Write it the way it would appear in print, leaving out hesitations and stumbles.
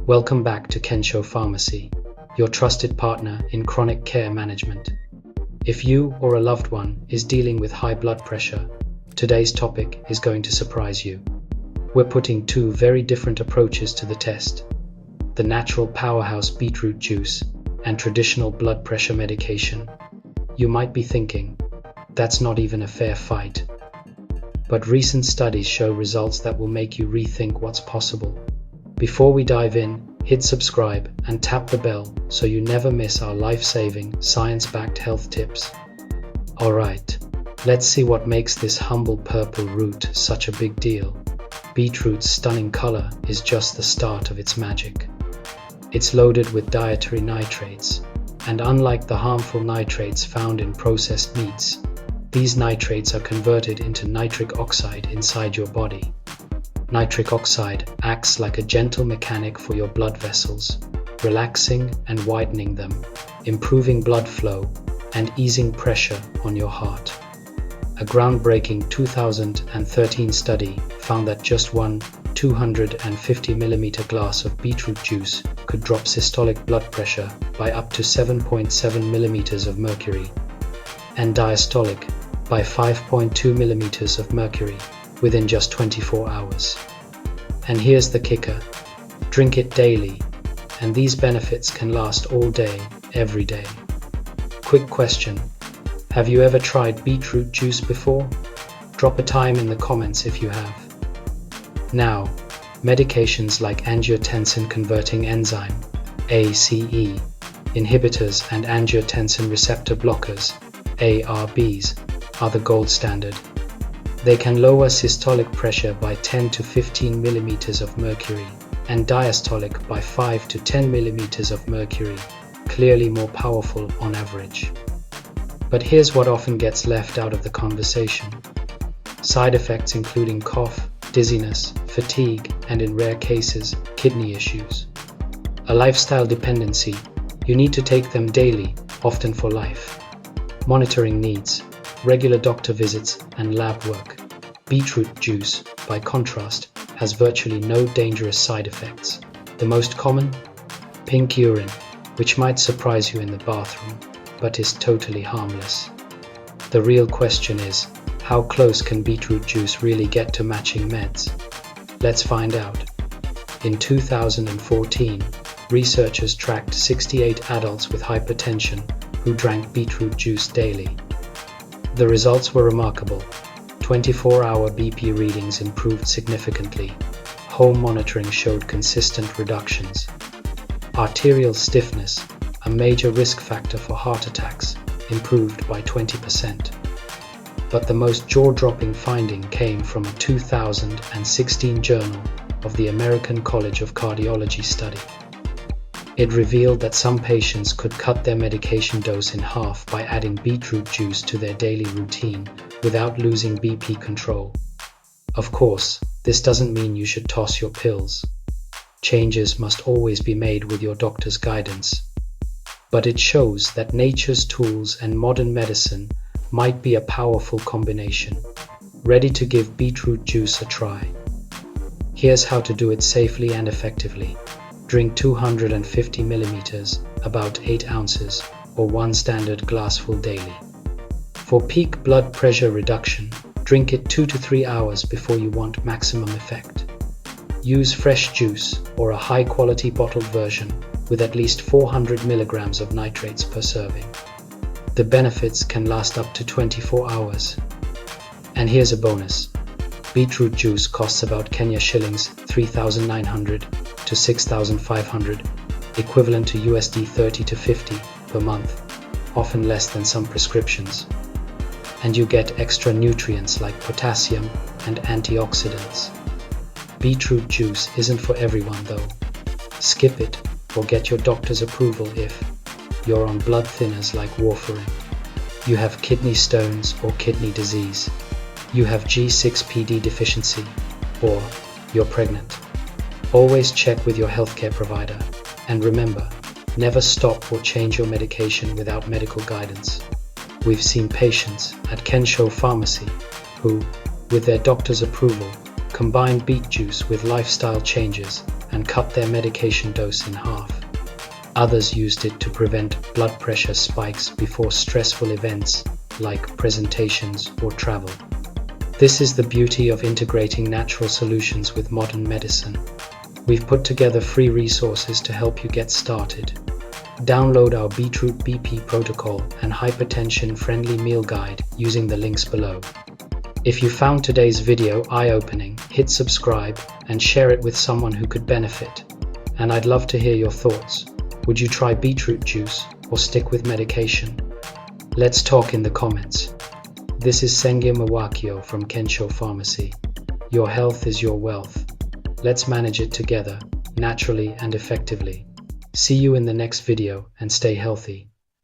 Welcome back to Kensho Pharmacy, your trusted partner in chronic care management. If you or a loved one is dealing with high blood pressure, today's topic is going to surprise you. We're putting two very different approaches to the test: the natural powerhouse beetroot juice and traditional blood pressure medication. You might be thinking, that's not even a fair fight. But recent studies show results that will make you rethink what's possible. Before we dive in, hit subscribe and tap the bell so you never miss our life-saving, science-backed health tips. Alright, let's see what makes this humble purple root such a big deal. Beetroot's stunning color is just the start of its magic. It's loaded with dietary nitrates, and unlike the harmful nitrates found in processed meats, these nitrates are converted into nitric oxide inside your body. Nitric oxide acts like a gentle mechanic for your blood vessels, relaxing and whitening them, improving blood flow, and easing pressure on your heart. A groundbreaking 2013 study found that just one 250ml glass of beetroot juice could drop systolic blood pressure by up to 7.7mm of mercury, and diastolic by 5.2mm of mercury within just 24 hours. And here's the kicker: drink it daily, and these benefits can last all day, every day. Quick question: have you ever tried beetroot juice before? Drop a time in the comments if you have. Now, medications like angiotensin converting enzyme ACE inhibitors and angiotensin receptor blockers ARBs are the gold standard. They can lower systolic pressure by 10 to 15mm of mercury and diastolic by 5 to 10mm of mercury, clearly more powerful on average. But here's what often gets left out of the conversation: side effects including cough, dizziness, fatigue, and in rare cases, kidney issues. A lifestyle dependency: you need to take them daily, often for life. Monitoring needs: regular doctor visits and lab work. Beetroot juice, by contrast, has virtually no dangerous side effects. The most common? Pink urine, which might surprise you in the bathroom, but is totally harmless. The real question is, how close can beetroot juice really get to matching meds? Let's find out. In 2014, researchers tracked 68 adults with hypertension who drank beetroot juice daily. The results were remarkable. 24-hour BP readings improved significantly. Home monitoring showed consistent reductions. Arterial stiffness, a major risk factor for heart attacks, improved by 20%. But the most jaw-dropping finding came from a 2016 Journal of the American College of Cardiology study. It revealed that some patients could cut their medication dose in half by adding beetroot juice to their daily routine without losing BP control. Of course, this doesn't mean you should toss your pills. Changes must always be made with your doctor's guidance. But it shows that nature's tools and modern medicine might be a powerful combination, ready to give beetroot juice a try. Here's how to do it safely and effectively. Drink 250ml, about 8 ounces, or 1 standard glassful daily. For peak blood pressure reduction, drink it 2 to 3 hours before you want maximum effect. Use fresh juice or a high-quality bottled version with at least 400mg of nitrates per serving. The benefits can last up to 24 hours. And here's a bonus: beetroot juice costs about Kenya shillings 3,900 to 6,500, equivalent to USD 30 to 50 per month, often less than some prescriptions. And you get extra nutrients like potassium and antioxidants. Beetroot juice isn't for everyone though. Skip it or get your doctor's approval if you're on blood thinners like warfarin, you have kidney stones or kidney disease, you have G6PD deficiency, or you're pregnant. Always check with your healthcare provider, and remember, never stop or change your medication without medical guidance. We've seen patients at Kensho Pharmacy who, with their doctor's approval, combined beet juice with lifestyle changes and cut their medication dose in half. Others used it to prevent blood pressure spikes before stressful events like presentations or travel. This is the beauty of integrating natural solutions with modern medicine. We've put together free resources to help you get started. Download our beetroot BP protocol and hypertension-friendly meal guide using the links below. If you found today's video eye-opening, hit subscribe and share it with someone who could benefit. And I'd love to hear your thoughts. Would you try beetroot juice or stick with medication? Let's talk in the comments. This is Senge Mawakio from Kensho Pharmacy. Your health is your wealth. Let's manage it together, naturally and effectively. See you in the next video and stay healthy.